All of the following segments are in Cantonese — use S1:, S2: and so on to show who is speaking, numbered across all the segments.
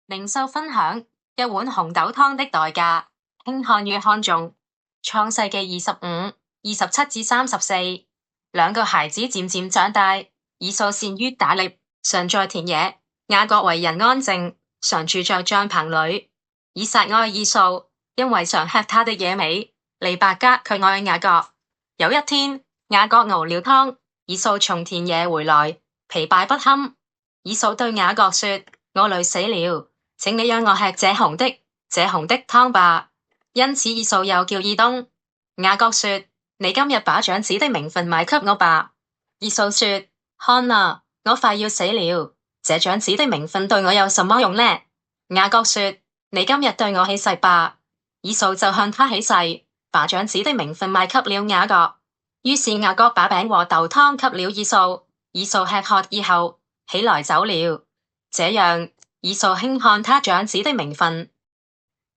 S1: 靈修分享一碗紅豆湯的代價，輕看與看重。創世記25:27-34，兩個孩子漸漸長大，以掃善於打獵，常在田野；雅各為人安靜，常住在帳棚裏。以撒愛以掃，因為常吃他的野味；利百加卻愛雅各。有一天，雅各熬了湯，以掃從田野回來，疲憊不堪。以掃對雅各說：我累死了，請你讓我吃這紅的湯吧。因此以掃又叫以東。雅各說：你今日把長子的名分賣給我吧。以掃說：看啊，我快要死了，這長子的名分對我有什麼用呢？雅各說：你今日對我起誓吧。以掃就向他起誓，把長子的名分賣給了雅各。於是雅各把餅和豆湯給了以掃，以掃吃喝以後，起來走了。這樣，以掃輕看他長子的名分。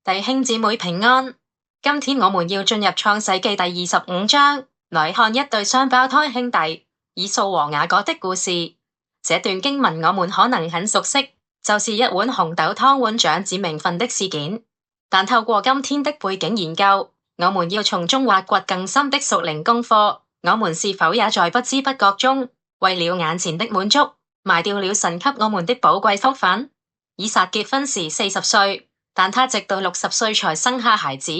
S1: 弟兄姊妹平安，今天我們要進入創世記第25章，來看一對雙胞胎兄弟以掃和雅各的故事。這段經文我們可能很熟悉，就是一碗紅豆湯換長子名分的事件。但透過今天的背景研究，我們要從中挖掘更深的屬靈功課。我們是否也在不知不覺中，為了眼前的滿足，賣掉了神給我們的寶貴福分？以撒結婚時40歲，但他直到60歲才生下孩子，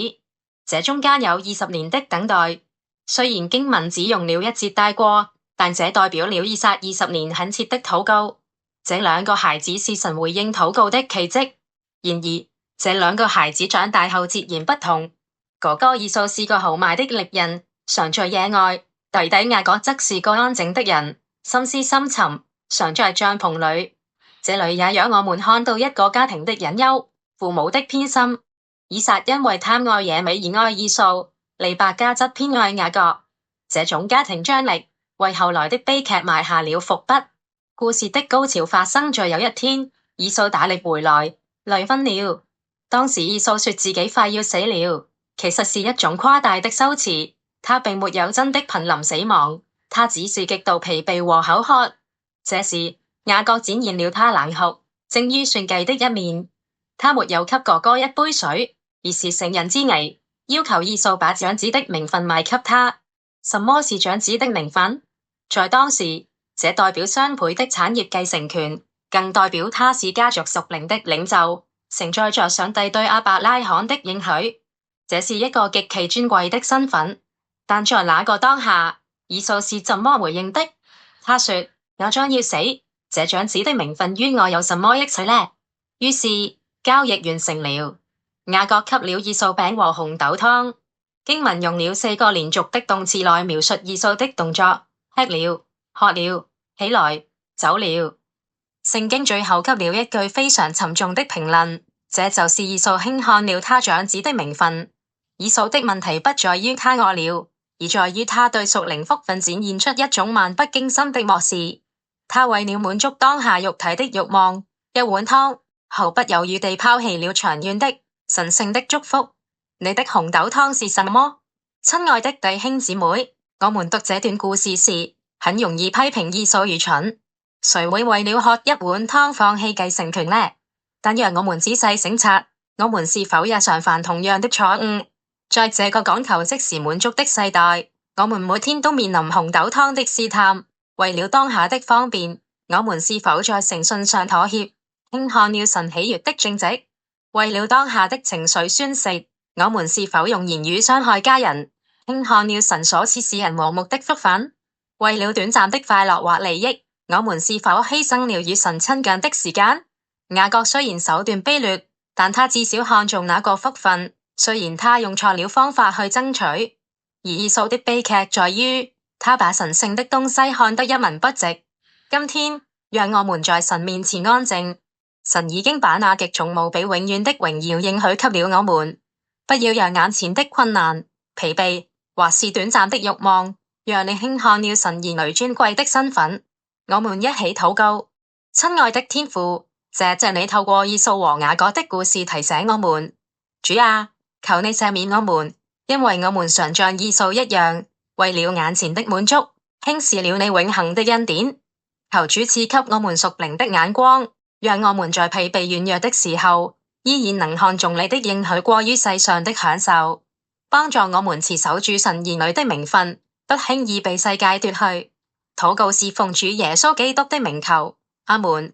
S1: 這中間有20年的等待。雖然經文只用了一節帶過，但這代表了以撒20年懇切的禱告。這兩個孩子是神回應禱告的奇蹟。然而，這兩個孩子長大後截然不同。哥哥以掃是個豪邁的獵人，常在野外；弟弟雅各則是個安靜的人，心思深沉，常在帳篷裏。這裡也讓我們看到一個家庭的隱憂，父母的偏心。以撒因為貪愛野味而愛以掃，利百加則偏愛雅各。這種家庭張力為後來的悲劇埋下了伏筆。故事的高潮發生在有一天，以掃打獵回來，累昏了。當時以掃說自己快要死了，其實是一種誇大的修辭。他並沒有真的瀕臨死亡，他只是極度疲憊和口渴。這時雅各展現了他冷酷、精於算計的一面。他沒有給哥哥一杯水，而是乘人之危，要求以掃把長子的名分賣給他。什麼是長子的名分？在當時，這代表雙倍的產業繼承權，更代表他是家族屬靈的領袖，承載着上帝對亞伯拉罕的應許。這是一個極其尊貴的身份。但在那個當下，以掃是怎麼回應的？他說：我將要死，這長子的名分於我有什麼益處呢？於是交易完成了，雅各給了以掃餅和紅豆湯。經文用了4個連續的動詞來描述以掃的動作：吃了、喝了、起來、走了。聖經最後給了一句非常沉重的評論，這就是以掃輕看了他長子的名分。以掃的問題不在於他餓了，而在於他對屬靈福分展現出一種漫不經心的漠視。他為了滿足當下肉體的慾望，一碗湯，毫不猶豫地拋棄了長遠的神聖的祝福。你的紅豆湯是什麼？親愛的弟兄姊妹，我們讀這段故事時，很容易批評以掃愚蠢。誰會為了喝一碗湯放棄繼承權呢？但讓我們仔細省察，我們是否也常犯同樣的錯誤？在這個講求即時滿足的世代，我們每天都面臨紅豆湯的試探。為了當下的方便，我們是否在誠信上妥協，輕看了神喜悅的正直？為了當下的情緒宣洩，我們是否用言語傷害家人，輕看了神所賜使人和睦的福分？為了短暫的快樂或利益，我們是否犧牲了與神親近的時間？雅各雖然手段卑劣，但他至少看重那個福分。雖然他用錯了方法去爭取，而以掃的悲劇在於他把神聖的東西看得一文不值。今天，讓我們在神面前安靜。神已經把那極重無比永遠的榮耀應許給了我們。不要讓眼前的困難、疲憊或是短暫的慾望，讓你輕看了神兒女尊貴的身份。我們一起禱告。親愛的天父，謝謝你透過以掃和雅各的故事提醒我們。主啊，求你赦免我們，因為我們常像以掃一樣，為了眼前的滿足，輕視了你永恆的恩典。求主賜給我們屬靈的眼光，讓我們在疲憊軟弱的時候，依然能看重你的應許過於世上的享受，幫助我們持守住神兒女的名分，不輕易被世界奪去。禱告是奉主耶穌基督的名求，阿門。